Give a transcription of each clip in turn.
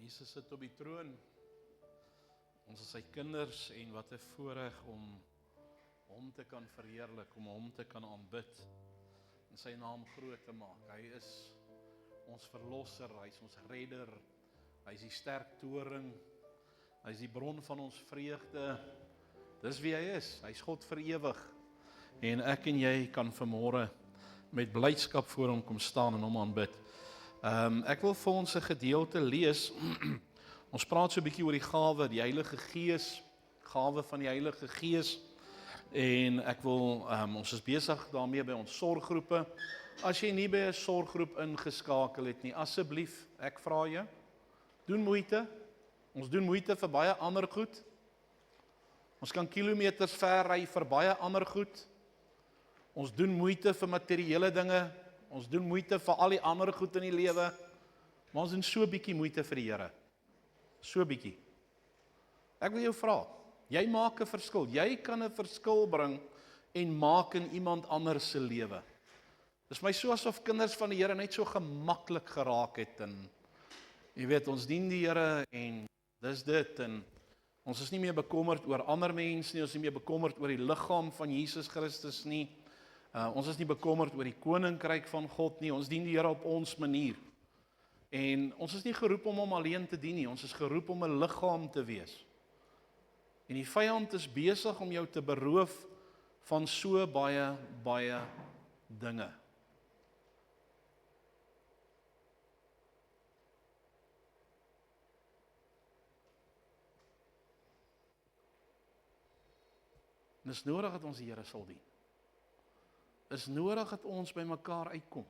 Jesus sit op die troon. Ons is sy kinders en wat 'n voorreg om hom te kan verheerlik, om hom te kan aanbid en sy naam groot te maak. Hy is ons verlosser, hy is ons redder, hy is die sterk toring, hy is die bron van ons vreugde. Dis wie hy is, hy is God vir ewig. En ek en jy kan vanmôre met blydskap voor hom kom staan en hom aanbid. Ek wil vir ons 'n gedeelte lees. Ons praat so 'n bietjie oor die gawe, die Heilige Gees, gawe van die Heilige Gees. En ek wil, ons is besig daarmee by ons sorggroepe. As jy nie by 'n sorggroep ingeskakel het nie, asseblief, ek vra jou, doen moeite. Ons doen moeite vir baie ander goed. Ons kan kilometers ver ry vir baie ander goed. Ons doen moeite vir materiële dinge. Ons doen moeite vir al die ander goed in die lewe. Maar ons doen so 'n bietjie moeite vir die Here. So 'n bietjie. Ek wil jou vra, jy maak 'n verskil. Jy kan 'n verskil bring en maak in iemand anders se lewe. Dis my so asof kinders van die Here net so gemaklik geraak het en jy weet, ons dien die Here en dis dit en ons is nie meer bekommerd oor ander mense nie, ons is nie meer bekommerd oor die liggaam van Jesus Christus nie. Ons is nie bekommerd oor die koninkryk van God nie, ons dien die Here op ons manier. En ons is nie geroep om hom alleen te dien nie, ons is geroep om 'n liggaam te wees. En die vyand is besig om jou te beroof van so baie dinge. En dis nodig dat ons die Here sal dien. Is nodig dat ons by mekaar uitkom.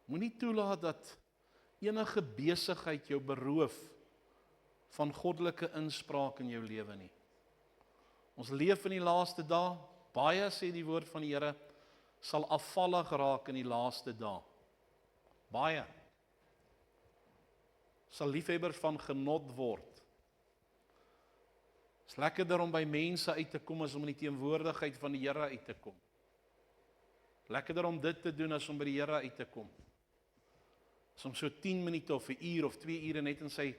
Moenie toelaat dat enige besigheid jou beroof van goddelike inspraak in jou lewe nie. Ons leef in die laaste dae, baie sê die woord van die Here, sal afvallig raak in die laaste dae. Baie sal liefhebbers van genot word. Het is lekkerder om by mense uit te kom as om in die teenwoordigheid van die Here uit te kom. Lekkerder om dit te doen as om by die Here uit te kom. As om so 10 minute of 'n uur of 2 ure net in sy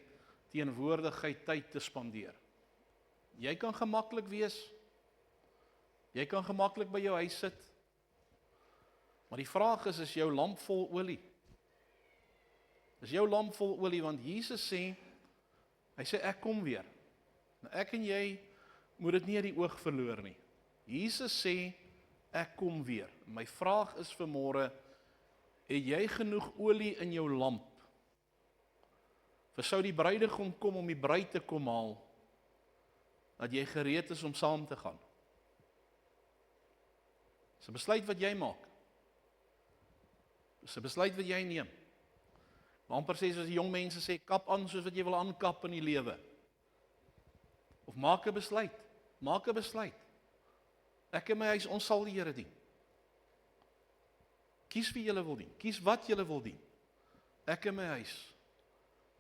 teenwoordigheid tyd te spandeer. Jy kan gemaklik wees. Jy kan gemaklik by jou huis sit. Maar die vraag is jou lamp vol olie? Is jou lamp vol olie? Want Jesus sê, hy sê ek kom weer. Ek en jy moet dit nie uit die oog verloor nie. Jesus sê, ek kom weer. My vraag is vanmôre, het jy genoeg olie in jou lamp? Vir sou die bruidegom kom om die bruid te kom haal, dat jy gereed is om saam te gaan? Dis 'n besluit wat jy maak. Dis 'n besluit wat jy neem. Maar amper sê soos die jong mense sê, kap aan soos wat jy wil aankap in die lewe. Of maak 'n besluit. Maak 'n besluit. Ek en my huis, ons sal die Here dien. Kies wie jy wil dien. Kies wat jy wil dien. Ek en my huis,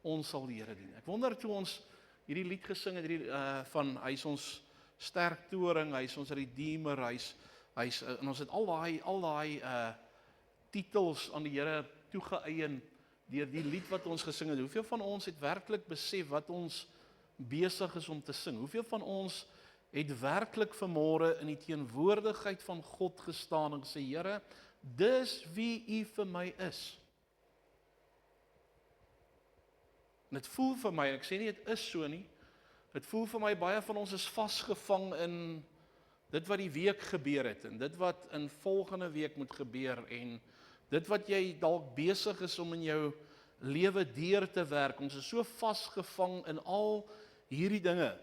ons sal die Here dien. Ek wonder toe ons hierdie lied gesing het, van hy is ons sterk toring, hy is ons redeemer, en ons het al daai titels aan die Here toegeëien deur die lied wat ons gesing het. Hoeveel van ons het werklik besef wat ons besig is om te sing? Hoeveel van ons het werklik vanmôre in die teenwoordigheid van God gestaan en gesê, Here, dis wie U vir my is? En dit voel vir my, ek sê nie dit is so nie, dit voel vir my baie van ons is vasgevang in dit wat die week gebeur het en dit wat in volgende week moet gebeur en dit wat jy dalk besig is om in jou lewe deur te werk. Ons is so vasgevang in al hierdie dinge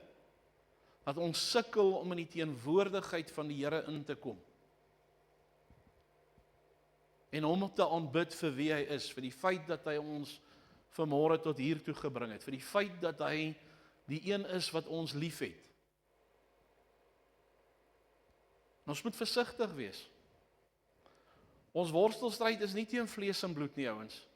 dat ons sukkel om in die teenwoordigheid van die Here in te kom. En hom te aanbid vir wie hy is, vir die feit dat hy ons vanmôre tot hier toe gebring het, vir die feit dat hy die een is wat ons liefhet. Ons moet versigtig wees. Ons worstelstryd is nie teen vlees en bloed nie, ouens.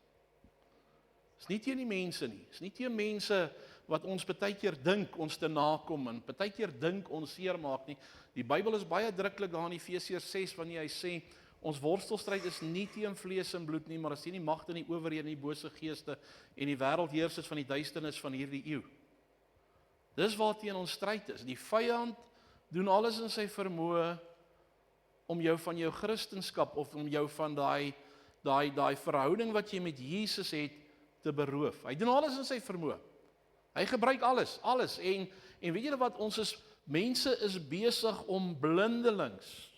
Is nie teen die mense nie. Is nie teen mense wat ons baie keer dink ons te nakom en baie keer dink ons seermaak nie. Die Bybel is baie druklik daar in Efesiërs 6 wanneer hy sê Ons worstelstryd is nie teen vlees en bloed nie, maar is teen die magte en die owerhede en die bose geeste en die wêreldheersers van die duisternis van hierdie eeu. Dis waarteen ons stryd is. Die vyand doen alles in sy vermoë om jou van jou Christendom of om jou van daai verhouding wat jy met Jesus het te beroof. Hy doen alles in sy vermoë. Hy gebruik alles en weet julle wat, mense is besig om blindelings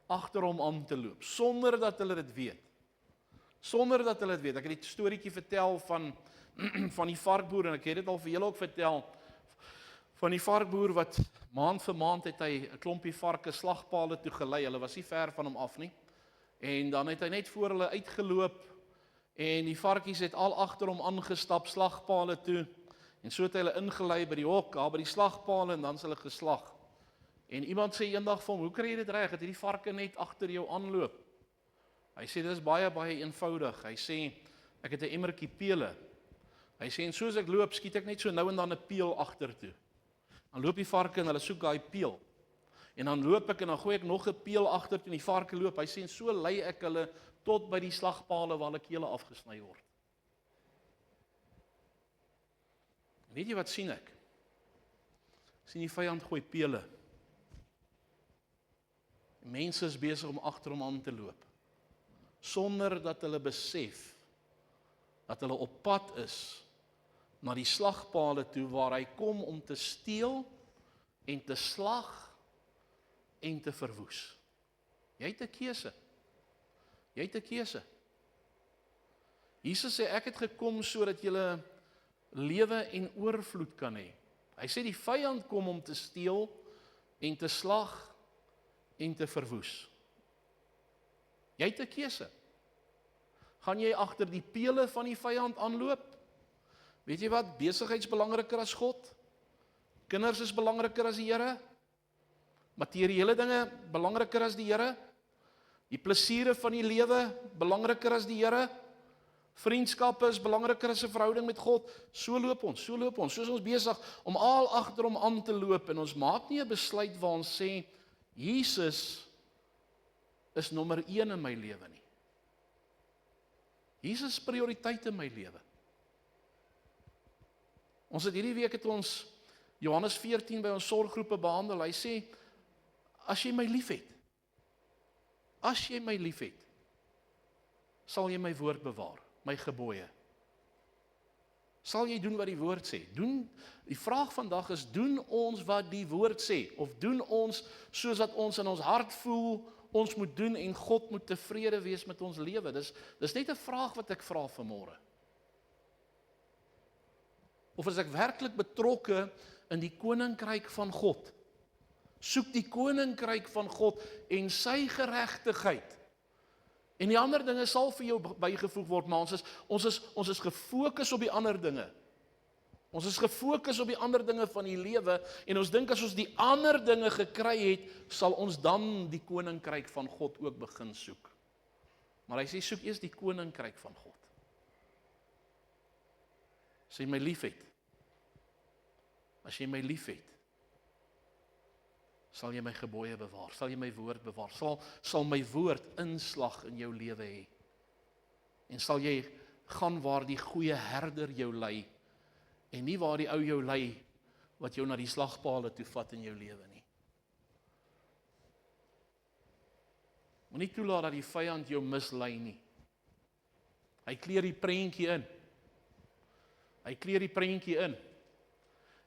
agter hom aan te loop sonder dat hulle dit weet. Sonder dat hulle dit weet. Ek het 'n storieetjie vertel van die varkboer en ek het dit al vir julle ook vertel van die varkboer wat maand vir maand het hy 'n klompie varke slagpale toe gelei. Hulle was nie ver van hom af nie. En dan het hy net voor hulle uitgeloop en die varkies het al agter hom aangestap slagpale toe. En so het hy hulle ingelei by die hok, daar by die slagpale en dan is hulle geslag. En iemand sê eendag vir hom, hoe kry jy dit reg, dat hierdie varke net agter jou aanloop? Hy sê, dit is baie eenvoudig. Hy sê, ek het 'n emmertjie pele. Hy sê, en soos ek loop, skiet ek net so nou en dan 'n peel agtertoe. Dan loop die varke en hulle soek daai peel. En dan loop ek en dan gooi ek nog 'n peel agtertoe en die varke loop. Hy sê, en so lei ek hulle tot by die slagpale waar hulle kele afgesny word. Weet jy wat sien ek? Ek sien die vyand gooi pele. Mense is besig om agter hom aan te loop, sonder dat hulle besef dat hulle op pad is na die slagpale toe waar hy kom om te steel en te slag en te verwoes. Jy het 'n keuse. Jy het 'n keuse. Jesus sê, ek het gekom sodat julle lewe en oorvloed kan hê. Hy sê die vyand kom om te steel en te slag en te verwoes. Jy het 'n keuse. Gaan jy agter die pele van die vyand aanloop? Weet jy wat? Besigheid is belangriker as God. Kinders is belangriker as die Here. Materiële dinge belangriker as die Here. Die plesiere van die lewe belangriker as die Here. Vriendskappe is belangriker as 'n verhouding met God. So loop ons. Soos ons besig om al agter hom aan te loop en ons maak nie 'n besluit waar ons sê Jesus is nommer 1 in my lewe nie. Jesus is prioriteit in my lewe. Ons het hierdie week Johannes 14 by ons sorggroepe behandel. Hy sê, as jy my liefhet, sal jy my woord bewaar, my gebooie. Sal jy doen wat die woord sê? Die vraag vandag is, doen ons wat die woord sê? Of doen ons soos wat ons in ons hart voel, ons moet doen en God moet tevrede wees met ons lewe? Dis net 'n vraag wat ek vra vanmôre. Of is ek werklik betrokke in die koninkryk van God? Soek die koninkryk van God en sy geregtigheid. En die ander dinge sal vir jou bygevoeg word, maar ons is gefokus op die ander dinge. Ons is gefokus op die ander dinge van die lewe en ons dink as ons die ander dinge gekry het, sal ons dan die koninkryk van God ook begin soek. Maar hy sê, soek eers die koninkryk van God. As jy my liefhet, sal jy my gebooie bewaar, sal jy my woord bewaar, sal my woord inslag in jou lewe hê. En sal jy gaan waar die goeie herder jou lei, en nie waar die ou jou lei, wat jou na die slagpale toe vat in jou lewe nie. Moenie toelaat dat die vyand jou mislei nie. Hy kleer die prentjie in.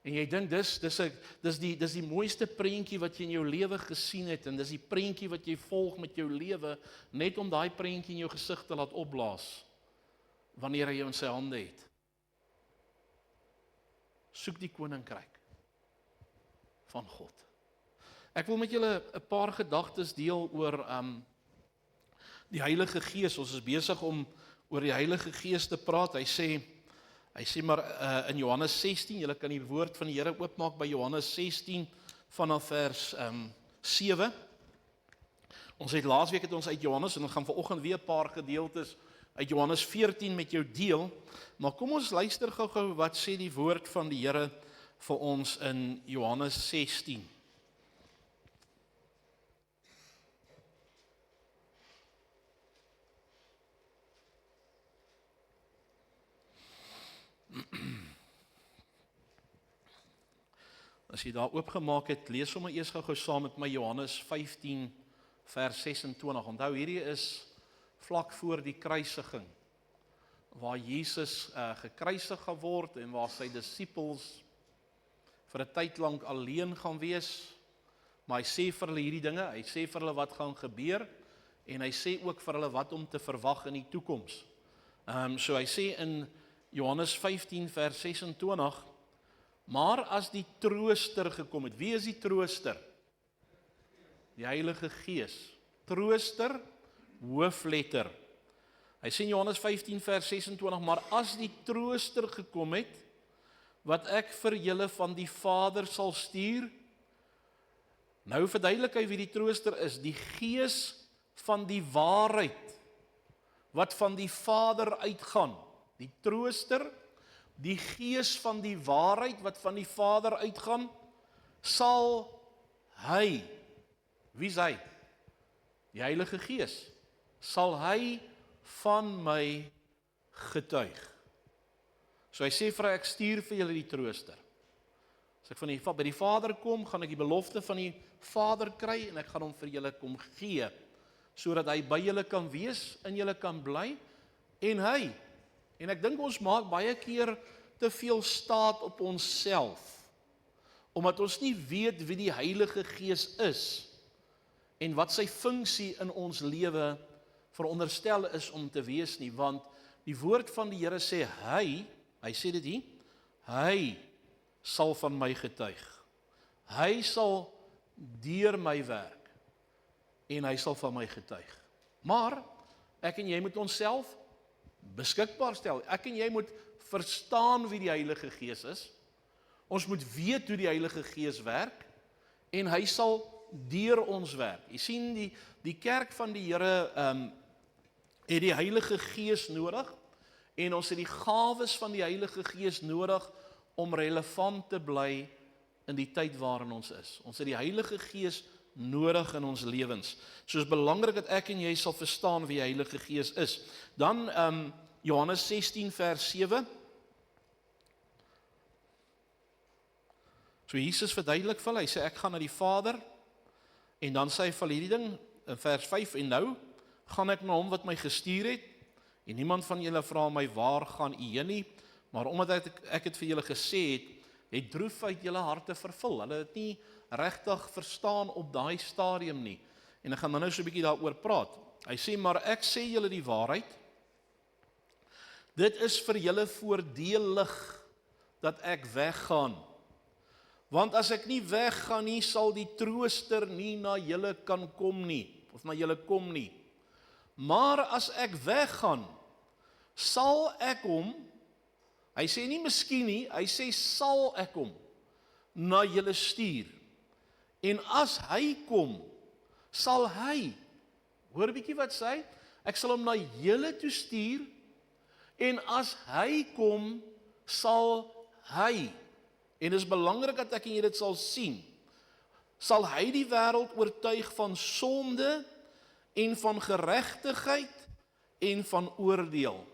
En jy dink dis die mooiste prentjie wat jy in jou lewe gesien het, en dis die prentjie wat jy volg met jou lewe, net om daai prentjie in jou gesig te laat opblaas, wanneer hy jou in sy hande het. Soek die koninkryk van God. Ek wil met julle 'n paar gedagtes deel oor die Heilige Gees. Ons is besig om oor die Heilige Gees te praat. Hy sê maar in Johannes 16, julle kan die woord van die Here oopmaak by Johannes 16 vanaf vers 7. Laasweek het ons uit Johannes, en ons gaan vanoggend weer 'n paar gedeeltes uit Johannes 14 met jou deel, maar kom ons luister gou-gou wat sê die woord van die Here vir ons in Johannes 16. As jy daar oopgemaak het, lees sommer eers gou saam met my Johannes 15 vers 26. Onthou, hierdie is vlak voor die kruisiging, waar Jesus gekruisig gaan word en waar sy disippels vir 'n tyd lank alleen gaan wees. Maar hy sê vir hulle hierdie dinge, hy sê vir hulle wat gaan gebeur en hy sê ook vir hulle wat om te verwag in die toekoms. So hy sê in Johannes 15 vers 26, maar as die trooster gekom het, wie is die trooster? Die Heilige Gees. Trooster, hoofletter. Hy sê in Johannes 15 vers 26, maar as die trooster gekom het, wat ek vir julle van die Vader sal stuur, nou verduidelik hy wie die trooster is, die Gees van die waarheid, wat van die Vader uitgaan. Die trooster, die Gees van die waarheid, wat van die Vader uitgaan, sal hy, wie is hy? Die Heilige Gees, sal hy van my getuig. So hy sê vir hy, ek stuur vir julle die trooster. As ek by die Vader kom, gaan ek die belofte van die Vader kry en ek gaan hom vir julle kom gee, sodat hy by julle kan wees, in julle kan bly, en hy. En ek dink ons maak baie keer te veel staat op onsself, omdat ons nie weet wie die Heilige Gees is, en wat sy funksie in ons lewe veronderstel is om te wees nie, want die woord van die Here sê, hy sê dit hier, hy sal van my getuig. Hy sal deur my werk, en hy sal van my getuig. Maar, ek en jy moet onsself beskikbaar stel. Ek en jy moet verstaan wie die Heilige Gees is. Ons moet weet hoe die Heilige Gees werk, en hy sal deur ons werk. Jy sien, die kerk van die Here het die Heilige Gees nodig, en ons het die gawes van die Heilige Gees nodig om relevant te bly in die tyd waarin ons is. Ons het die Heilige Gees nodig in ons lewens. So is belangrik dat ek en jy sal verstaan wie die Heilige Gees is. Dan Johannes 16 vers 7. So Jesus verduidelik vir hulle, hy sê ek gaan na die Vader, en dan sê hy vir hierdie ding in vers 5, en nou gaan ek na hom wat my gestuur het, en niemand van julle vra my waar gaan u heen nie, maar omdat ek het vir julle gesê het droefheid julle harte vervul. Hulle het nie regtig verstaan op daai stadium nie. En ek gaan nou so 'n bietjie daaroor praat. Hy sê, maar ek sê julle die waarheid, dit is vir julle voordelig dat ek weggaan. Want as ek nie weggaan nie, sal die trooster nie na julle kan kom nie, of na julle kom nie. Maar as ek weggaan, sal ek hom, hy sê nie miskien nie, hy sê sal ek hom na julle stuur. En as hy kom, sal hy, hoor 'n bietjie wat sê hy, ek sal hom na julle toe stuur, en as hy kom, sal hy, en dit is belangrik dat ek en jy dit sal sien, sal hy die wêreld oortuig van sonde, en van geregtigheid, en van oordeel.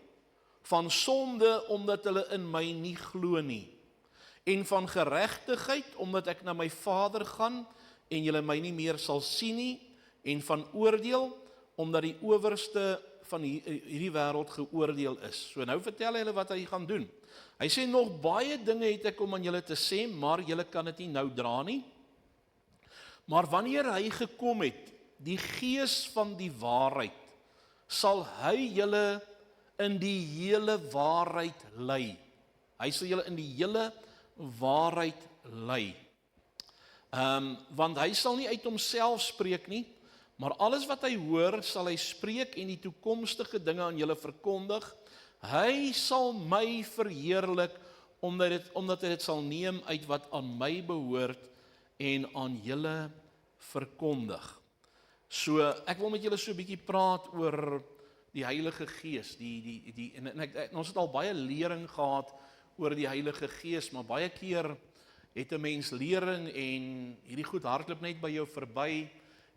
Van sonde, omdat hulle in my nie glo nie. En van geregtigheid, omdat ek na my Vader gaan, en julle my nie meer sal sien nie. En van oordeel, omdat die owerste van hierdie wêreld geoordeel is. So nou vertel hy hulle wat hy gaan doen. Hy sê, nog baie dinge het ek om aan julle te sê, maar julle kan dit nie nou dra nie. Maar wanneer hy gekom het, die Gees van die waarheid, sal hy julle in die hele waarheid lei. Hy sal julle in die hele waarheid lei. Want hy sal nie uit homself spreek nie, maar alles wat hy hoor, sal hy spreek en die toekomstige dinge aan julle verkondig. Hy sal my verheerlik, omdat hy dit sal neem uit wat aan my behoort en aan julle verkondig. So, ek wil met julle so 'n bietjie praat oor die Heilige Gees. En ons het al baie lering gehad oor die Heilige Gees, maar baie keer het 'n mens lering en hierdie goed hardloop net by jou verby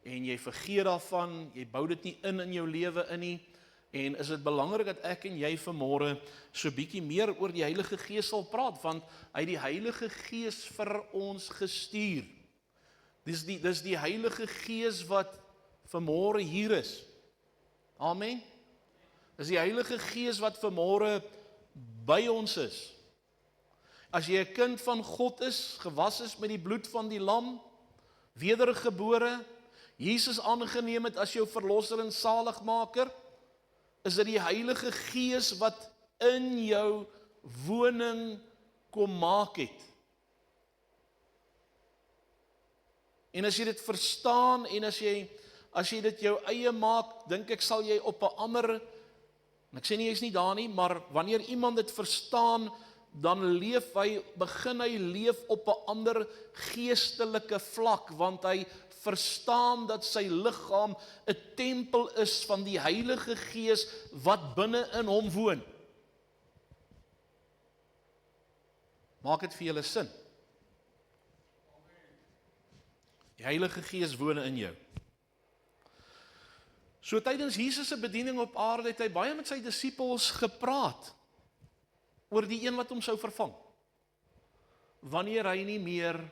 en jy vergeet daarvan, jy bou dit nie in jou lewe in nie, En is dit belangrik dat ek en jy vanmôre so bietjie meer oor die Heilige Gees sal praat, want hy het die Heilige Gees vir ons gestuur. Dis die Heilige Gees wat vanmôre hier is. Amen. Dis die Heilige Gees wat vanmôre by ons is. As jy 'n kind van God is, gewas is met die bloed van die lam, wedergebore, Jesus aangeneem het as jou verlosser en saligmaker, is dit die Heilige Gees wat in jou woning kom maak het. En as jy dit verstaan en as jy dit jou eie maak, dink ek sal jy op 'n ander, en ek sê nie jy's nie daar nie, maar wanneer iemand dit verstaan, dan begin hy leef op 'n ander geestelike vlak, want hy verstaan dat sy liggaam 'n tempel is van die Heilige Gees wat binne in hom woon. Maak dit vir julle sin? Die Heilige Gees woon in jou. So tydens Jesus se bediening op aarde het hy baie met sy disippels gepraat oor die een wat hom sou vervang, wanneer hy nie meer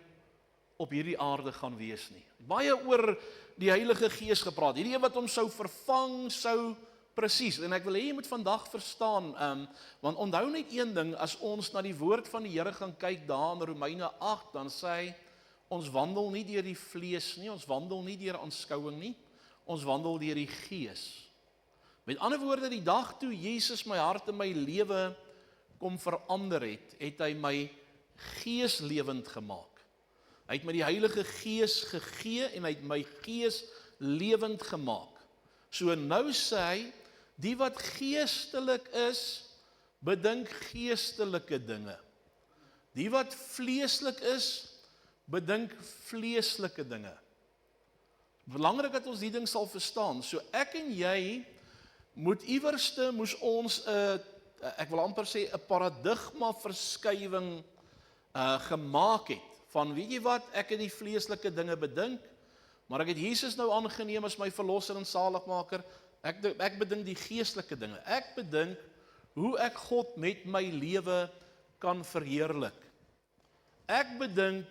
op hierdie aarde gaan wees nie. Baie oor die Heilige Gees gepraat, hierdie een wat hom sou vervang, presies, en ek wil hê jy moet vandag verstaan, want onthou net een ding, as ons na die woord van die Here gaan kyk daar in Romeine 8, dan sê hy, ons wandel nie deur die vlees nie, ons wandel nie deur aanskouing nie, ons wandel deur die Gees. Met ander woorde, die dag toe Jesus my hart en my lewe kom verander het, het hy my gees lewend gemaak. Hy het my die Heilige Gees gegee en hy het my gees lewend gemaak. So nou sê hy, die wat geestelik is, bedink geestelike dinge. Die wat vleeslik is, bedink vleeslike dinge. Belangrik dat ons die ding sal verstaan. So ek en jy moes ons ek wil amper sê 'n paradigma verskywing gemaak het. Van weet jy wat, ek het die vleeslike dinge bedink, maar ek het Jesus nou aangeneem as my verlosser en saligmaker. Ek bedink die geestelike dinge. Ek bedink hoe ek God met my lewe kan verheerlik. Ek bedink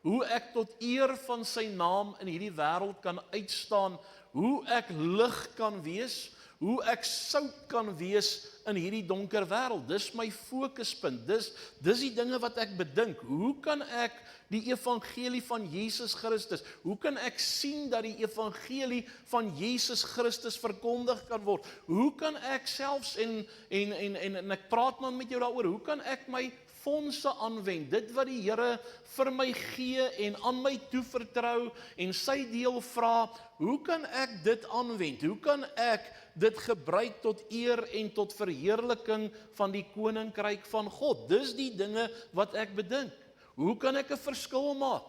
hoe ek tot eer van sy naam in hierdie wêreld kan uitstaan, hoe ek lig kan wees, hoe ek sout kan wees in hierdie donker wêreld. Dis my fokuspunt. Dis die dinge wat ek bedink. Hoe kan ek die evangelie van Jesus Christus, hoe kan ek sien dat die evangelie van Jesus Christus verkondig kan word? Hoe kan ek selfs, en ek praat maar met jou daaroor, hoe kan ek my fondse aanwend, dit wat die Here vir my gee en aan my toevertrou en sy deel vra, hoe kan ek dit aanwend? Hoe kan ek dit gebruik tot eer en tot verheerliking van die koninkryk van God? Dis die dinge wat ek bedink. Hoe kan ek 'n verskil maak?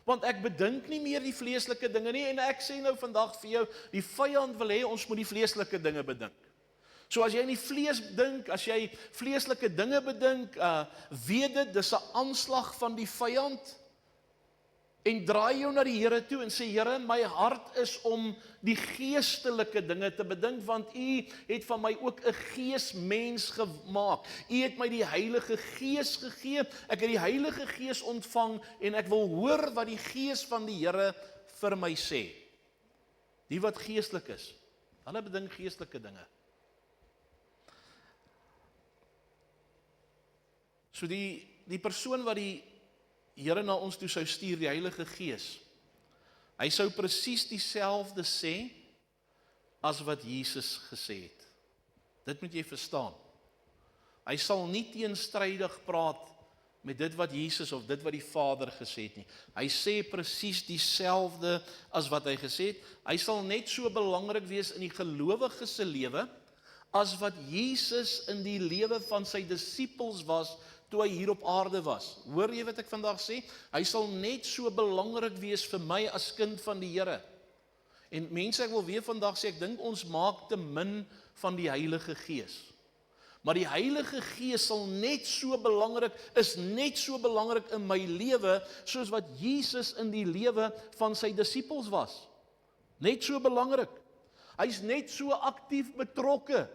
Want ek bedink nie meer die vleeslike dinge nie, en ek sê nou vandag vir jou, die vyand wil hê ons moet die vleeslike dinge bedink. So as jy in die vlees dink, as jy vleeslike dinge bedink, weet dit, dis 'n aanslag van die vyand, en draai jou na die Here toe en sê, Here, my hart is om die geestelike dinge te bedink, want U het van my ook 'n geesmens gemaak. U het my die Heilige Gees gegee, ek het die Heilige Gees ontvang, en ek wil hoor wat die Gees van die Here vir my sê. Die wat geestelik is, hulle bedink geestelike dinge. So die persoon wat die Here na ons toe sou stuur, die Heilige Gees, hy sou presies dieselfde sê as wat Jesus gesê het. Dit moet jy verstaan. Hy sal nie teenstrydig praat met dit wat Jesus of dit wat die Vader gesê het nie. Hy sê presies dieselfde as wat hy gesê het. Hy sal net so belangrik wees in die gelowige se lewe as wat Jesus in die lewe van sy disippels was toe hy hier op aarde was. Hoor jy wat ek vandag sê? Hy sal net so belangrik wees vir my as kind van die Here. En mense, ek wil weer vandag sê, ek dink ons maak te min van die Heilige Gees. Maar die Heilige Gees is net so belangrik in my lewe, soos wat Jesus in die lewe van sy disippels was. Net so belangrik. Hy's net so aktief betrokke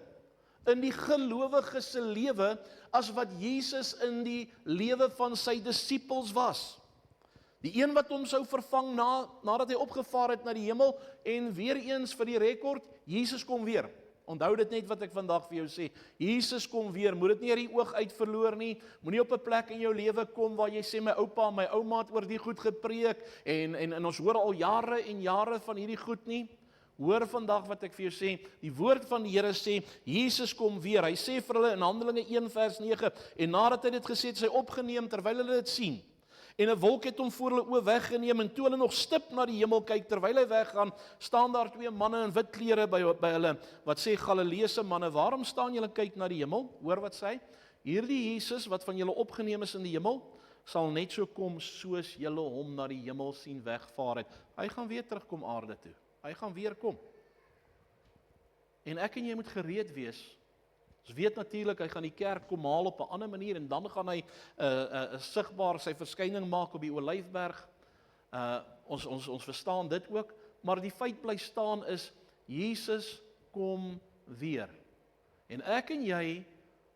in die gelowige se lewe as wat Jesus in die lewe van sy disippels was. Die een wat hom sou vervang nadat hy opgevaar het na die hemel, en weer eens vir die rekord, Jesus kom weer. Onthou dit net wat ek vandag vir jou sê, Jesus kom weer, moet dit nie uit die oog uit verloor nie, moenie op 'n plek in jou lewe kom waar jy sê, my oupa en my ouma het oor die goed gepreek, en ons hoor al jare en jare van hierdie goed nie. Hoor vandag wat ek vir jou sê, die woord van die Here sê, Jesus kom weer, hy sê vir hulle in Handelinge 1 vers 9, en nadat hy dit gesê het, is hy opgeneem terwyl hulle dit sien. En 'n wolk het hom voor hulle oë weggeneem, en toe hulle nog stip na die hemel kyk, terwyl hy weggaan, staan daar 2 manne in wit klere by hulle, wat sê, Galileese manne, waarom staan julle kyk na die hemel? Hoor wat sê, hierdie Jesus wat van julle opgeneem is in die hemel, sal net so kom soos julle hom na die hemel sien wegvaar het. Hy gaan weer terugkom aarde toe. Hy gaan weer kom. En ek en jy moet gereed wees. Ons weet natuurlik, hy gaan die kerk kom haal op 'n ander manier, en dan gaan hy sigbaar sy verskyning maak op die Olyfberg. Ons verstaan dit ook, maar die feit bly staan is, Jesus kom weer. En ek en jy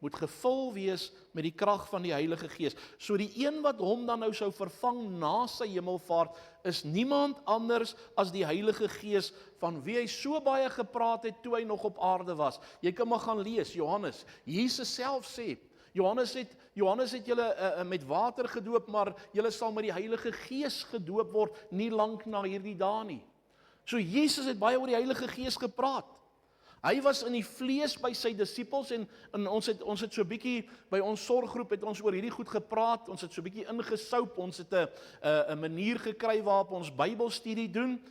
moet gevul wees met die krag van die Heilige Gees. So die een wat hom dan nou sou vervang na sy hemelvaart, is niemand anders as die Heilige Gees, van wie hy so baie gepraat het toe hy nog op aarde was. Jy kan maar gaan lees, Johannes. Jesus self sê, Johannes het julle met water gedoop, maar julle sal met die Heilige Gees gedoop word, nie lank na hierdie dae nie. So Jesus het baie oor die Heilige Gees gepraat. Hy was in die vlees by sy disippels, en ons het so bietjie, by ons sorggroep het ons oor hierdie goed gepraat, ons het so bietjie ingesoup, ons het 'n manier gekry waarop ons Bybelstudie doen,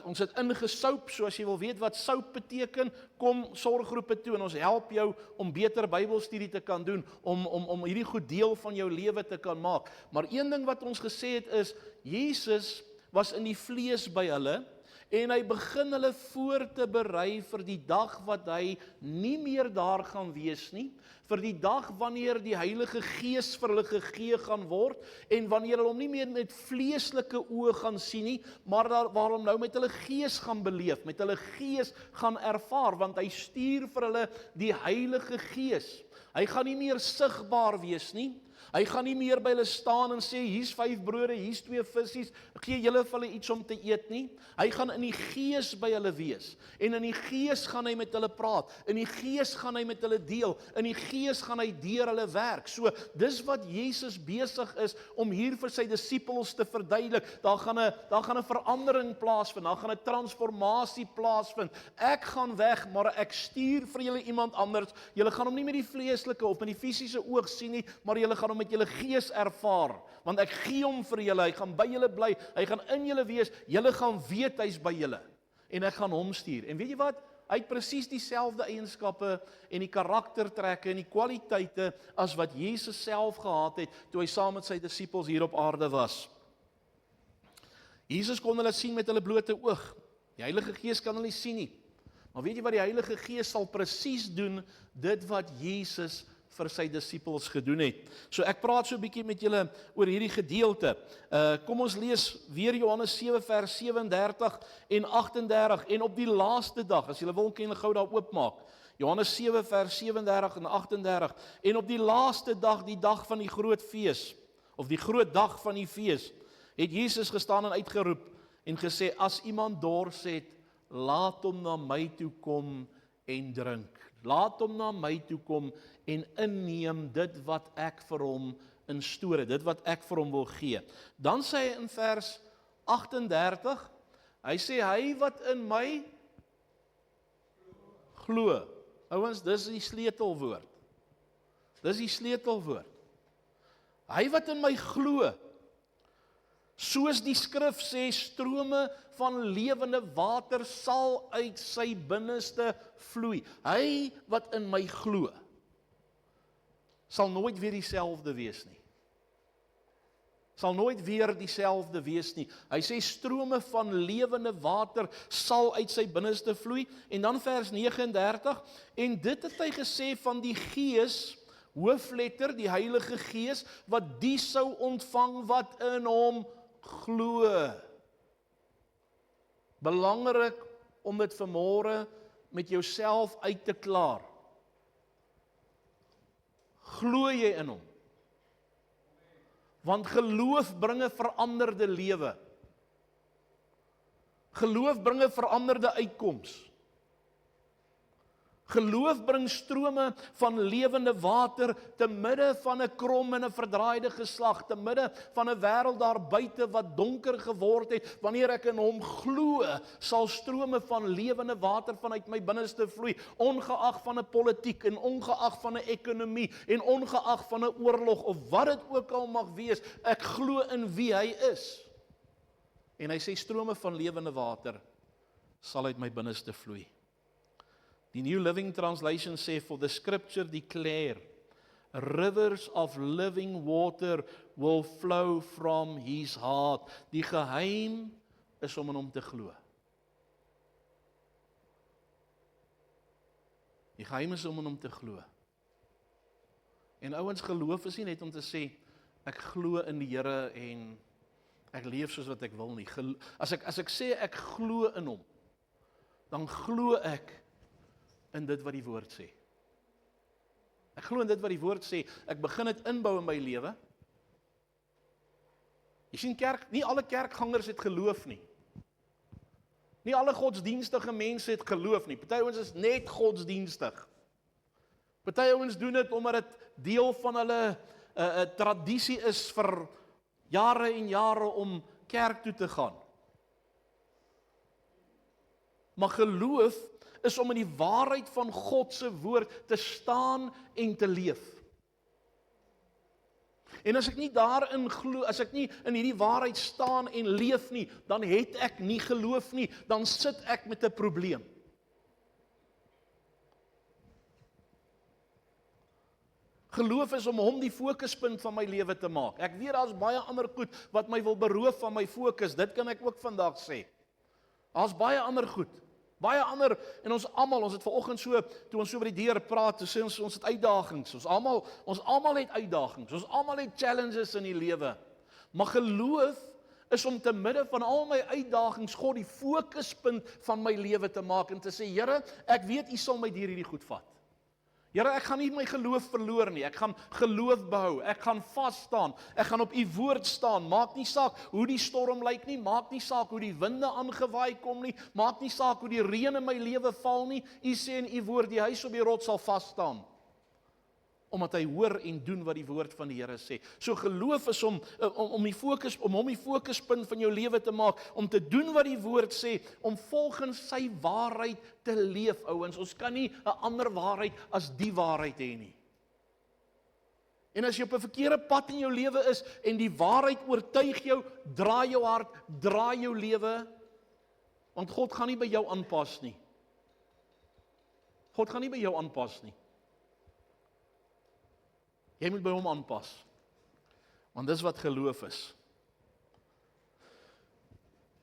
ons het ingesoup, so as jy wil weet wat soup beteken, kom sorggroepe toe en ons help jou om beter Bybelstudie te kan doen, om hierdie goed deel van jou lewe te kan maak. Maar een ding wat ons gesê het is, Jesus was in die vlees by hulle, en hy begin hulle voor te berei vir die dag wat hy nie meer daar gaan wees nie, vir die dag wanneer die Heilige Gees vir hulle gegee gaan word, en wanneer hulle hom nie meer met vleeslike oë gaan sien nie, maar waar hom nou met hulle gees gaan beleef, met hulle gees gaan ervaar, want hy stuur vir hulle die Heilige Gees. Hy gaan nie meer sigbaar wees nie. Hy gaan nie meer by hulle staan en sê, hier's 5 brode, hier's 2 visse, gee julle vir hulle iets om te eet nie. Hy gaan in die gees by hulle wees, en in die gees gaan hy met hulle praat, in die gees gaan hy met hulle deel, in die gees gaan hy deur hulle werk. So, dis wat Jesus besig is om hier vir sy disippels te verduidelik. Daar gaan 'n verandering plaasvind, daar gaan 'n transformasie plaasvind. Ek gaan weg, maar ek stuur vir julle iemand anders. Julle gaan hom nie met die vleeslike of met die fisiese oog sien nie, maar julle gaan hom met julle gees ervaar, want ek gee hom vir julle, hy gaan by julle bly, hy gaan in julle wees, julle gaan weet hy's by julle, en ek gaan hom stuur. En weet jy wat? Hy het presies dieselfde eienskappe en die karaktertrekke en die kwaliteite as wat Jesus self gehad het toe hy saam met sy disippels hier op aarde was. Jesus kon hulle sien met hulle blote oog. Die Heilige Gees kan hulle nie sien nie. Maar weet jy wat, die Heilige Gees sal presies doen dit wat Jesus vir sy disippels gedoen het. So ek praat so 'n bietjie met julle oor hierdie gedeelte. Kom ons lees weer Johannes 7 vers 37 en 38, en op die laaste dag, as julle wil kan julle gou daar oopmaak, Johannes 7 vers 37 en 38, en op die laaste dag, die dag van die groot fees, of die groot dag van die fees, het Jesus gestaan en uitgeroep, en gesê, as iemand dors het, laat hom na my toe kom en drink. Laat hom na my toe kom en inneem dit wat ek vir hom instoor het, dit wat ek vir hom wil gee. Dan sê hy in vers 38, hy sê, hy wat in my glo. Ouens, dis die sleutelwoord. Dis die sleutelwoord. Hy wat in my glo, soos die skrif sê, strome van lewende water sal uit sy binneste vloei. Hy wat in my glo, sal nooit weer dieselfde wees nie. Sal nooit weer dieselfde wees nie. Hy sê strome van lewende water sal uit sy binneste vloei. En dan vers 39, en dit het hy gesê van die Gees, hoofletter, die Heilige Gees, wat die sou ontvang wat in hom glo. Belangrik om dit vanmôre met jouself uit te klaar. Glo jy in hom? Want geloof bring 'n veranderde lewe. Geloof bring 'n veranderde uitkoms. Geloof bring strome van lewende water te midde van 'n krom en 'n verdraaide geslag, te midde van 'n wêreld daar buite wat donker geword het. Wanneer ek in hom glo, sal strome van lewende water vanuit my binneste vloei, ongeag van 'n politiek en ongeag van 'n ekonomie en ongeag van 'n oorlog of wat dit ook al mag wees. Ek glo in wie hy is. En hy sê strome van lewende water sal uit my binneste vloei. Die New Living Translation sê, for the scripture declare, rivers of living water will flow from his heart. Die geheim is om in hom te glo. Die geheim is om in hom te glo. En ouens, geloof is nie net om te sê, ek glo in die Here en ek leef soos wat ek wil nie. As ek sê ek glo in hom, dan glo ek in dit wat die woord sê. Ek glo in dit wat die woord sê. Ek begin dit inbou in my lewe. Jy sien nie alle kerkgangers het geloof nie. Nie alle godsdienstige mense het geloof nie. Party ouens is net godsdienstig. Party ouens doen dit omdat dit deel van hulle tradisie is vir jare en jare om kerk toe te gaan. Maar geloof is om in die waarheid van God se woord te staan en te leef. En as ek nie daarin glo, as ek nie in hierdie waarheid staan en leef nie, dan het ek nie geloof nie, dan sit ek met 'n probleem. Geloof is om hom die fokuspunt van my lewe te maak. Ek weet daar's baie ander goed wat my wil beroof van my fokus. Dit kan ek ook vandag sê. Daar's baie ander goed. Baie ander, en ons het vanoggend so, toe ons so oor die deur praat, toe sê ons het uitdagings, ons almal het uitdagings, ons almal het challenges in die lewe, maar geloof is om te midde van al my uitdagings, God die fokuspunt van my lewe te maak, en te sê, Here, ek weet, U sal my deur hierdie goed vat. Here, ek gaan nie my geloof verloor nie, ek gaan geloof behou, ek gaan vas staan, ek gaan op U woord staan, maak nie saak hoe die storm lyk nie, maak nie saak hoe die winde aangewaai kom nie, maak nie saak hoe die reën in my lewe val nie, U sê in U woord, die huis op die rots sal vas staan, omdat hy hoor en doen wat die woord van die Here sê. So geloof is om hom die fokuspunt van jou lewe te maak, om te doen wat die woord sê, om volgens sy waarheid te leef, ouens. Ons kan nie 'n ander waarheid as die waarheid hê nie. En as jy op 'n verkeerde pad in jou lewe is en die waarheid oortuig jou, draai jou hart, draai jou lewe, want God gaan nie by jou aanpas nie. God gaan nie by jou aanpas nie. Jy moet by hom aanpas. Want dis wat geloof is.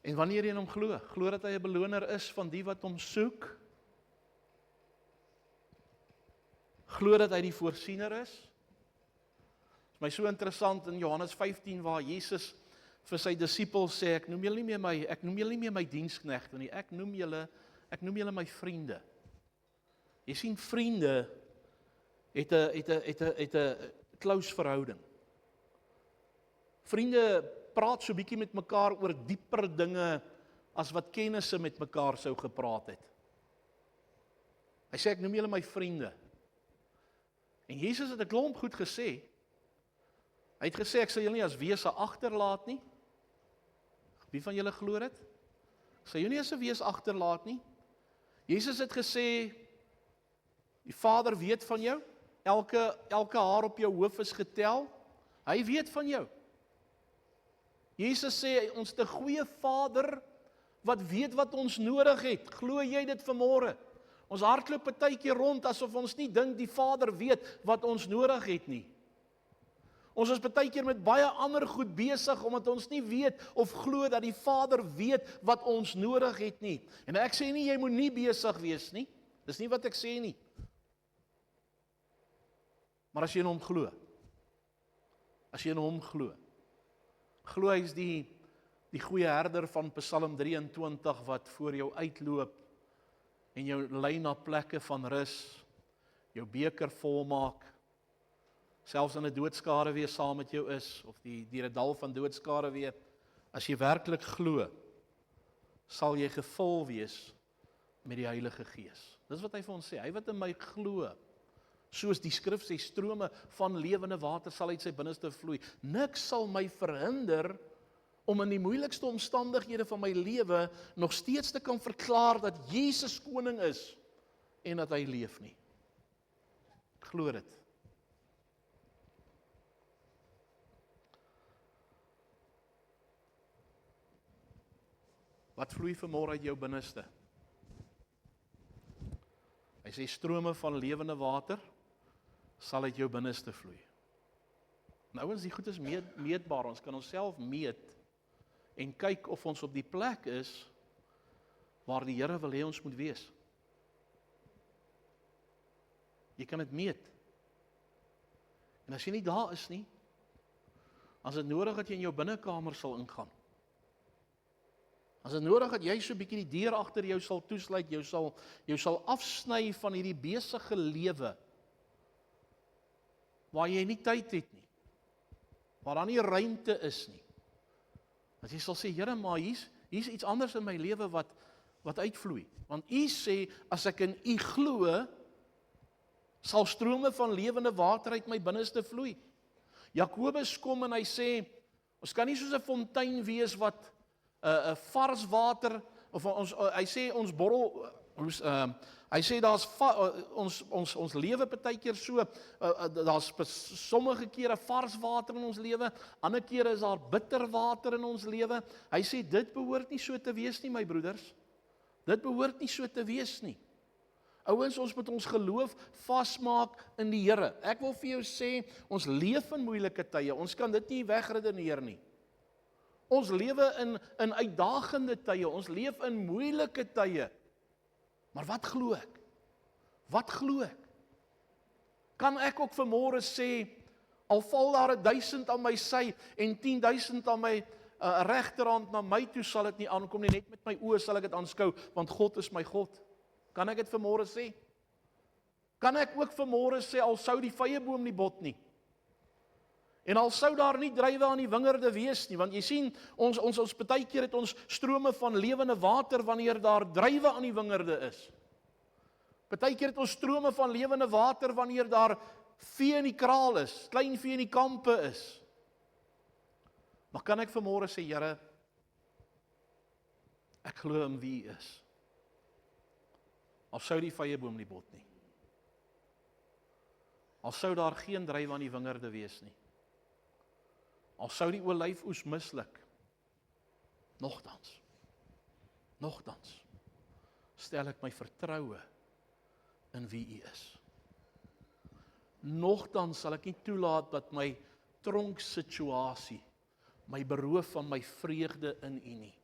En wanneer jy in hom glo dat hy 'n beloner is van die wat hom soek, glo dat hy die voorsiener is. Dit is my so interessant in Johannes 15 waar Jesus vir sy disippels sê, ek noem julle nie meer my diensknegte nie, ek noem julle my vriende. Jy sien, vriende het 'n close verhouding. Vriende praat so bietjie met mekaar oor dieper dinge as wat kennisse met mekaar sou gepraat het. Hy sê, ek noem julle my vriende. En Jesus het 'n klomp goed gesê. Hy het gesê, ek sal julle nie as wese agterlaat nie. Wie van julle glo dit? Ek sal jou nie as 'n wees agterlaat nie. Jesus het gesê, die Vader weet van jou. Elke haar op jou hoof is getel. Hy weet van jou. Jesus sê, ons het 'n goeie Vader wat weet wat ons nodig het. Glo jy dit vanmôre? Ons hardloop partykeer rond asof ons nie dink die Vader weet wat ons nodig het nie. Ons is partykeer met baie ander goed besig omdat ons nie weet of glo dat die Vader weet wat ons nodig het nie. En ek sê nie jy moet nie besig wees nie. Dis nie wat ek sê nie. Maar as jy in hom glo, glo hy is die goeie herder van Psalm 23 wat voor jou uitloop en jou lei na plekke van rus, jou beker volmaak, selfs in 'n doodskare weer saam met jou is, of die dal van doodskare weer, as jy werklik glo, sal jy gevul wees met die Heilige Gees. Dis wat hy vir ons sê, hy wat in my glo, soos die skrif sê, strome van lewende water sal uit sy binneste vloei. Niks sal my verhinder om in die moeilikste omstandighede van my lewe nog steeds te kan verklaar dat Jesus koning is en dat hy leef nie. Glo dit. Wat vloei vanmôre uit jou binneste? Hy sê strome van lewende water sal uit jou binneste vloei. Nou ouens, die goed is meetbaar, ons kan onsself meet en kyk of ons op die plek is waar die Here wil hê ons moet wees. Jy kan dit meet. En as jy nie daar is nie, as dit nodig dat jy in jou binnekamer sal ingaan. As dit nodig dat jy so 'n bietjie die deur agter jou sal toesluit, jou sal afsny van hierdie besige lewe waar jy nie tyd het nie, waar daar nie ruimte is nie. As jy sal sê, Here, maar hier's iets anders in my lewe wat uitvloei. Want U sê, as ek in U glo, sal strome van lewende water uit my binneste vloei. Jakobus kom en hy sê, ons kan nie soos 'n fontein wees wat vars water, of hy sê ons borrel, hy sê ons lewe partykeer so, daar's sommige kere vars water in ons lewe, ander kere is daar bitter water in ons lewe. Hy sê dit behoort nie so te wees nie, my broeders. Dit behoort nie so te wees nie. Ouens, ons moet ons geloof vasmaak in die Here. Ek wil vir jou sê, ons leef in moeilike tye, ons kan dit nie wegredeneer nie. Ons lewe in uitdagende tye, ons leef in moeilike tye. Maar wat glo ek? Wat glo ek? Kan ek ook vanmôre sê, al val daar 1000 aan my sy en 10,000 aan my regterhand na my toe, sal dit nie aankom nie, net met my oë sal ek dit aanskou, want God is my God. Kan ek dit vanmôre sê? Kan ek ook vanmôre sê, al sou die vyeboom nie bot nie, en al sou daar nie druiwe aan die wingerde wees nie, want jy sien, ons partykeer het ons strome van lewende water wanneer daar druiwe aan die wingerde is. Partykeer het ons strome van lewende water wanneer daar vee in die kraal is, klein vee in die kampe is. Maar kan ek vanmôre sê, Here, ek glo in wie U is. Al sou die vyeboom nie bot nie. Al sou daar geen druiwe aan die wingerde wees nie. Al sou die olyfoes misluk, nogtans stel ek my vertroue in wie U is. Nogtans sal ek nie toelaat dat my tronksituasie my beroof van my vreugde in U nie.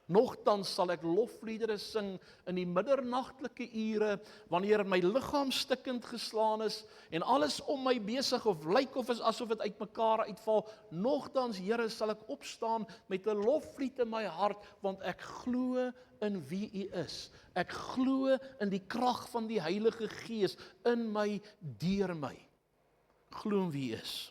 Nogtans sal ek lofliedere sing in die middernagtelike ure, wanneer my liggaam stikkend geslaan is, en alles om my besig of lyk of is asof dit uitmekaar uitval. Nogtans, Here, sal ek opstaan met 'n loflied in my hart, want ek glo in wie U is. Ek glo in die krag van die Heilige Gees in my, deur my. Glo in wie U is.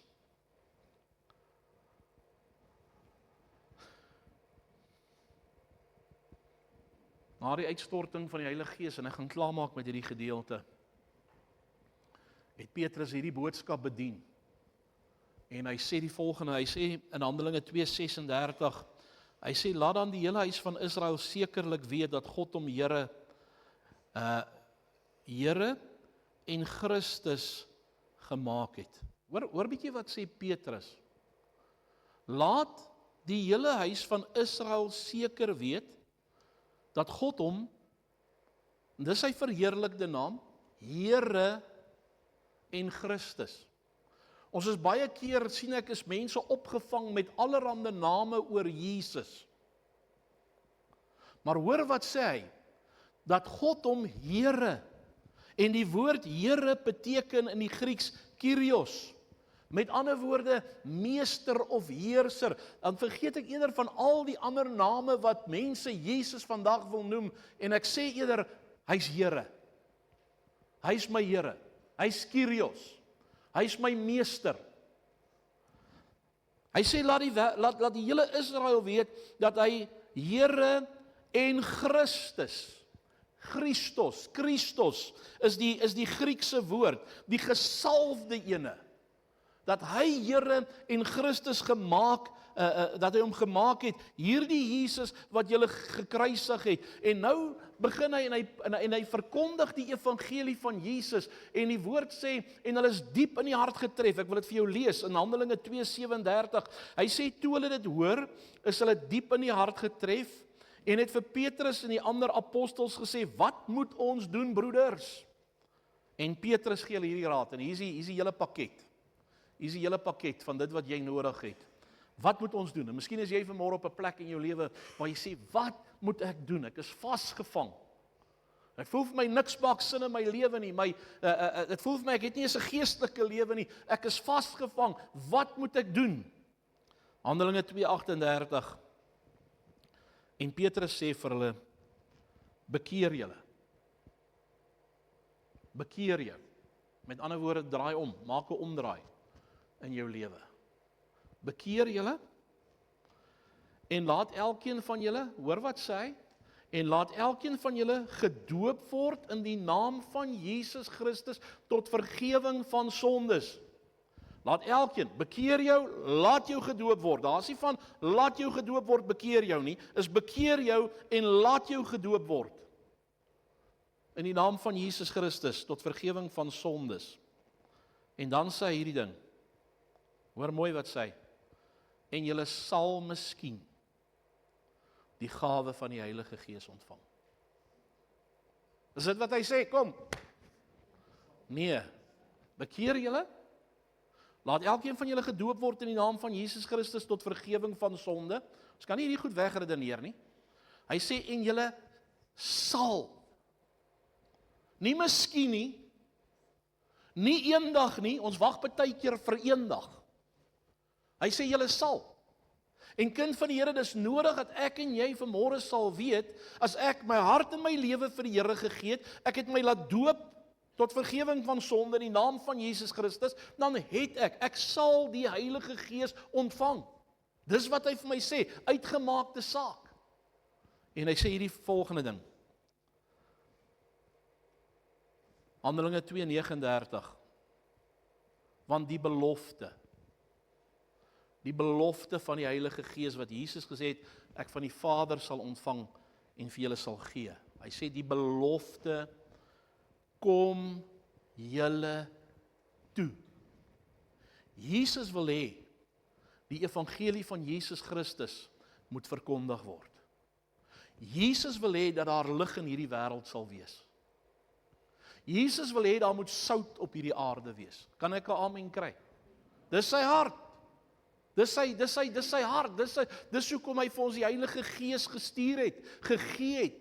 Na die uitstorting van die Heilige Gees, en ek gaan klaarmaak met hierdie gedeelte, het Petrus hierdie boodskap bedien. En hy sê die volgende, hy sê in Handelinge 2:36, hy sê, laat dan die hele huis van Israel sekerlik weet dat God hom Here en Christus gemaak het. Hoor bietjie wat sê Petrus. Laat die hele huis van Israel seker weet dat God hom, dis sy verheerlikte naam, Here en Christus. Ons is baie keer, sien ek, is mense opgevang met allerhande name oor Jesus. Maar hoor wat sê hy? Dat God hom Here, en die woord Here beteken in die Grieks Kyrios, Met ander woorde, meester of heerser. Dan vergeet ek eerder van al die ander name wat mense Jesus vandag wil noem, en ek sê eerder, hy's Here. Hy's my Here. Hy's Kyrios. Hy's my meester. Hy sê, laat die hele Israel weet, dat hy Here en Christus is die Griekse woord, die gesalfde ene, dat hy Here en Christus dat hy hom gemaak het, hierdie Jesus wat julle gekruisig het, en nou begin hy en hy verkondig die evangelie van Jesus, en die woord sê, en hulle is diep in die hart getref. Ek wil dit vir jou lees, in Handelinge 2:37, hy sê, toe hulle dit hoor, is hulle diep in die hart getref, en het vir Petrus en die ander apostels gesê, wat moet ons doen, broeders? En Petrus gee hulle hierdie raad, en hier is die hele pakket. Hier is die hele pakket van dit wat jy nodig het. Wat moet ons doen? En miskien is jy vanmôre op 'n plek in jou lewe waar jy sê, wat moet ek doen? Ek is vasgevang. Ek voel vir my niks maak sin in my lewe nie. Dit voel vir my ek het nie eens 'n geestelike lewe nie. Ek is vasgevang. Wat moet ek doen? Handelinge 2:38. En Petrus sê vir hulle, bekeer julle. Bekeer jou. Met ander woorde, draai om, maak 'n omdraai in jou lewe. Bekeer julle, en laat elkeen van julle, hoor wat sê hy, en laat elkeen van julle gedoop word in die naam van Jesus Christus tot vergewing van sondes. Laat elkeen, bekeer jou, laat jou gedoop word. Daar is nie van, laat jou gedoop word, bekeer jou nie, is bekeer jou en laat jou gedoop word. In die naam van Jesus Christus tot vergewing van sondes. En dan sê hy hierdie ding, hoor mooi wat sê hy, en julle sal miskien die gawe van die Heilige Gees ontvang. Is dit wat hy sê? Kom. Nee. Bekeer julle. Laat elkeen van julle gedoop word in die naam van Jesus Christus tot vergewing van sonde. Ons kan nie hierdie goed wegredeneer nie. Hy sê, en julle sal. Nie miskien nie eendag nie, ons wag partykeer vir eendag. Hy sê, julle sal. En kind van die Here, dis nodig dat ek en jy vanmôre sal weet, as ek my hart en my lewe vir die Here gegee het, ek het my laat doop tot vergewing van sonde in die naam van Jesus Christus, dan het ek sal die Heilige Gees ontvang. Dis wat hy vir my sê, uitgemaakte saak. En hy sê hierdie volgende ding. Handelinge 2:39. Want die belofte van die Heilige Gees wat Jesus gesê het, ek van die Vader sal ontvang en vir julle sal gee. Hy sê die belofte kom julle toe. Jesus wil hê die evangelie van Jesus Christus moet verkondig word. Jesus wil hê dat daar lig in hierdie wêreld sal wees. Jesus wil hê daar moet sout op hierdie aarde wees. Kan ek 'n amen kry? Dis sy hart. Dis sy hart. Dis hoekom hy vir ons die Heilige Gees gegee het.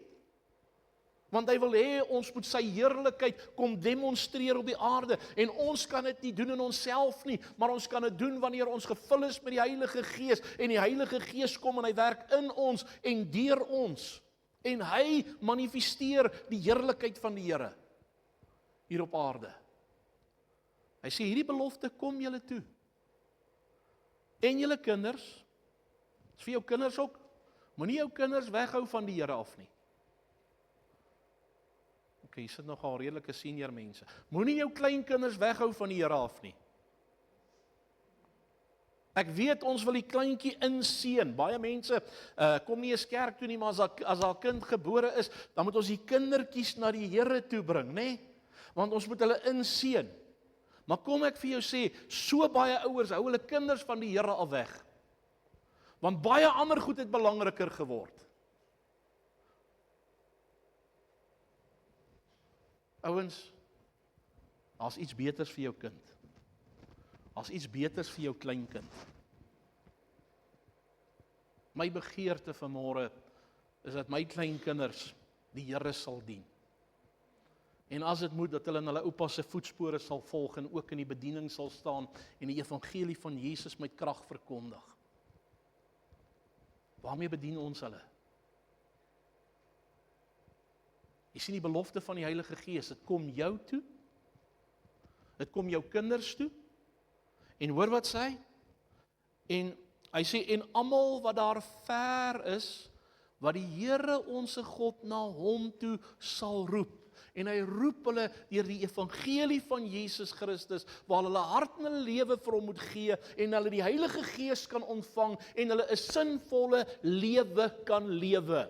Want hy wil hê ons moet sy heerlikheid kom demonstreer op die aarde. En ons kan dit nie doen in onsself nie, maar ons kan dit doen wanneer ons gevul is met die Heilige Gees. En die Heilige Gees kom en hy werk in ons en deur ons. En hy manifesteer die heerlikheid van die Here hier op aarde. Hy sê hierdie belofte kom julle toe. En julle kinders, is vir jou kinders ook, moenie jou kinders weghou van die Here af nie. Ok, jy sit nogal redelike senior mense. Moenie jou kleinkinders weghou van die Here af nie. Ek weet ons wil die kleintjie inseën. Baie mense kom nie eens kerk toe nie, maar as haar kind gebore is, dan moet ons die kindertjies na die Here toe bring, nê? Want ons moet hulle inseën. Maar kom ek vir jou sê, so baie ouers hou hulle kinders van die Here af weg. Want baie ander goed het belangriker geword. Ouens, daar's iets beters vir jou kind. Daar's iets beters vir jou kleinkind. My begeerte vanmôre is dat my kleinkinders die Here sal dien. En as dit moet, dat hulle in hulle oupa se voetspore sal volg en ook in die bediening sal staan en die evangelie van Jesus met krag verkondig. Waarmee bedien ons hulle? Jy sien die belofte van die Heilige Gees, dit kom jou toe, dit kom jou kinders toe, en hoor wat sê hy? En hy sê, en almal wat daar ver is, wat die Here onse God na hom toe sal roep. En hy roep hulle deur die evangelie van Jesus Christus, waar hulle hart en hulle lewe vir hom moet gee, en hulle die Heilige Gees kan ontvang, en hulle 'n sinvolle lewe kan lewe.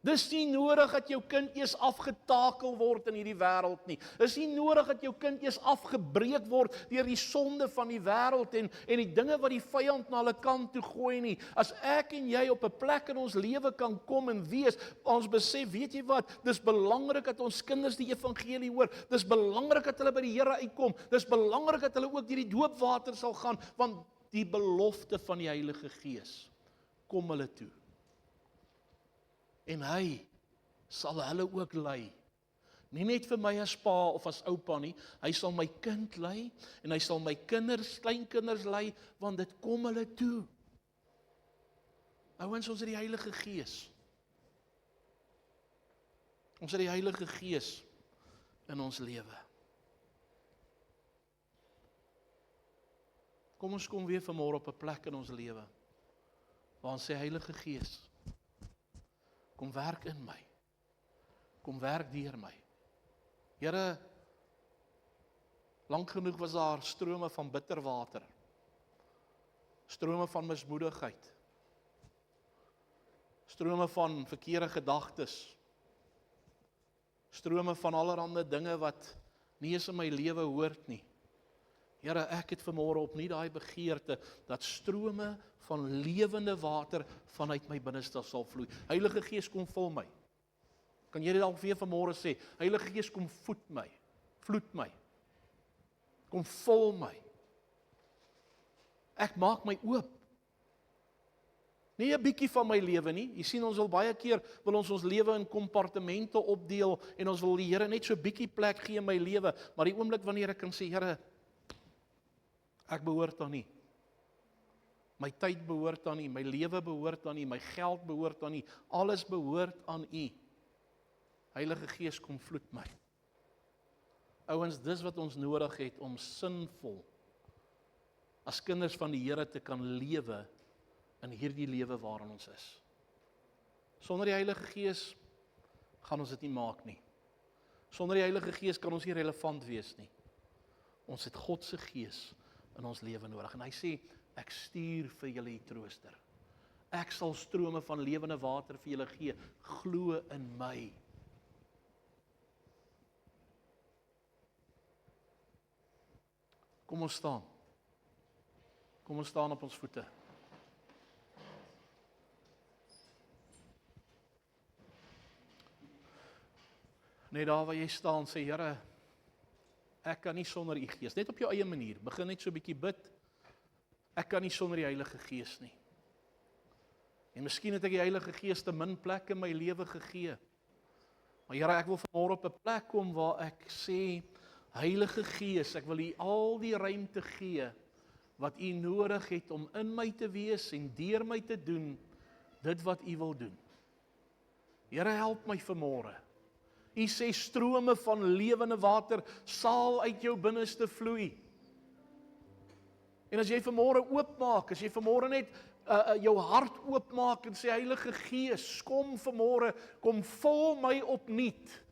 Dis nie nodig dat jou kind eers afgetakel word in hierdie wêreld nie. Dis nie nodig dat jou kind eers afgebreek word deur die sonde van die wêreld en die dinge wat die vyand na hulle kant toe gooi nie. As ek en jy op 'n plek in ons lewe kan kom en wees, ons besef, weet jy wat, dis belangrik dat ons kinders die evangelie hoor. Dis belangrik dat hulle by die Here uitkom. Dis belangrik dat hulle ook deur die doopwater sal gaan, want die belofte van die Heilige Gees kom hulle toe. En hy sal hulle ook lei. Nie net vir my as pa of as oupa nie, hy sal my kind lei, en hy sal my kinders, kleinkinders lei, want dit kom hulle toe. Ouens, ons het die Heilige Gees. Ons het die Heilige Gees in ons lewe. Kom ons kom weer vanmôre op 'n plek in ons lewe, waar ons sê, Heilige Gees, kom werk in my. Kom werk deur my. Here, lank genoeg was daar strome van bitter water. Strome van mismoedigheid. Strome van verkeerde gedagtes. Strome van allerlei dinge wat nie eens in my lewe hoort nie. Here, ek het vanmôre opnuut daai begeerte dat strome van lewende water vanuit my binneste sal vloei. Heilige Gees, kom vul my. Kan jy dit dalk weer vanmôre sê? Heilige Gees, kom voed my. Vloed my. Kom vul my. Ek maak my oop. Nie 'n bietjie van my lewe nie. Jy sien, ons wil baie keer ons lewe in kompartemente opdeel en ons wil die Here net so 'n bietjie plek gee in my lewe, maar die oomblik wanneer ek kan sê, Here, ek behoort aan U. My tyd behoort aan U, my lewe behoort aan U, my geld behoort aan U, alles behoort aan U. Heilige Gees, kom vloed my. Ouens, dis wat ons nodig het om sinvol as kinders van die Here te kan lewe in hierdie lewe waarin ons is. Sonder die Heilige Gees gaan ons dit nie maak nie. Sonder die Heilige Gees kan ons nie relevant wees nie. Ons het God se Gees in ons lewe nodig. En hy sê, ek stuur vir julle die trooster. Ek sal strome van lewende water vir julle gee. Glo in my. Kom ons staan. Kom ons staan op ons voete. Net daar waar jy staan, sê Here, ek kan nie sonder U Gees, net op jou eie manier, begin net so 'n bietjie bid. Ek kan nie sonder die Heilige Gees nie. En miskien het ek die Heilige Gees te min plek in my lewe gegee. Maar Here, ek wil vanmôre op 'n plek kom waar ek sê, Heilige Gees, ek wil U al die ruimte gee wat U nodig het om in my te wees en deur my te doen dit wat U wil doen. Here, help my vanmôre. U sê strome van lewende water sal uit jou binneste vloei. En as jy vanmôre oopmaak, as jy vanmôre net jou hart oopmaak en sê, Heilige Gees, kom vanmôre, kom vul my opnuut,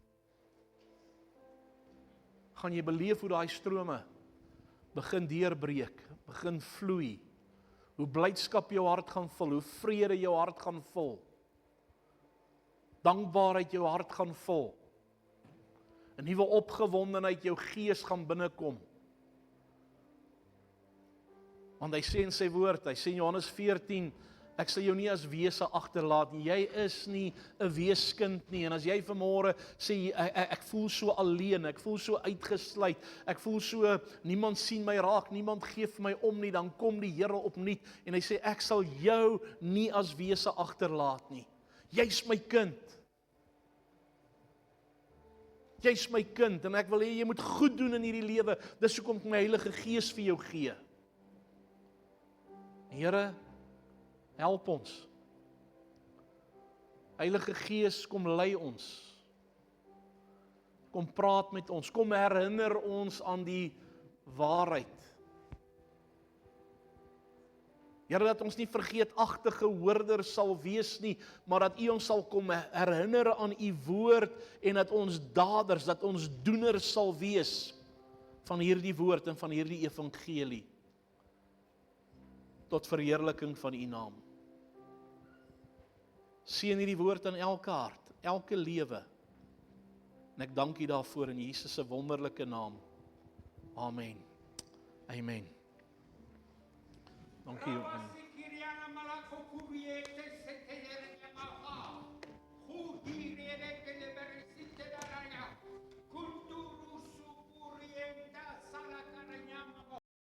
gaan jy beleef hoe daai strome begin deurbreek, begin vloei, hoe blydskap jou hart gaan vul, hoe vrede jou hart gaan vul, dankbaarheid jou hart gaan vul, 'n nuwe opgewondenheid jou gees gaan binnekom. Want hy sê in sy woord, hy sê in Johannes 14, ek sal jou nie as wese agterlaat nie, jy is nie 'n weeskind nie, en as jy vanmôre sê, ek voel so alleen, ek voel so uitgesluit, ek voel so, niemand sien my raak, niemand gee vir my om nie, dan kom die Here opnuut, en hy sê, ek sal jou nie as wese agterlaat nie, jy's my kind. Jy's my kind en ek wil hê jy moet goed doen in hierdie lewe. Dis hoekom ek my Heilige Gees vir jou gee. Here, help ons. Heilige Gees, kom lei ons. Kom praat met ons, kom herinner ons aan die waarheid. Here, dat ons nie vergeetagtige hoorders sal wees nie, maar dat U ons sal kom herinner aan U woord en dat ons daders, dat ons doeners sal wees van hierdie woord en van hierdie evangelie tot verheerliking van U naam. Seën hierdie woord in elke hart, elke lewe. En ek dank U daarvoor in Jesus se wonderlike naam. Amen. Amen. Dankie.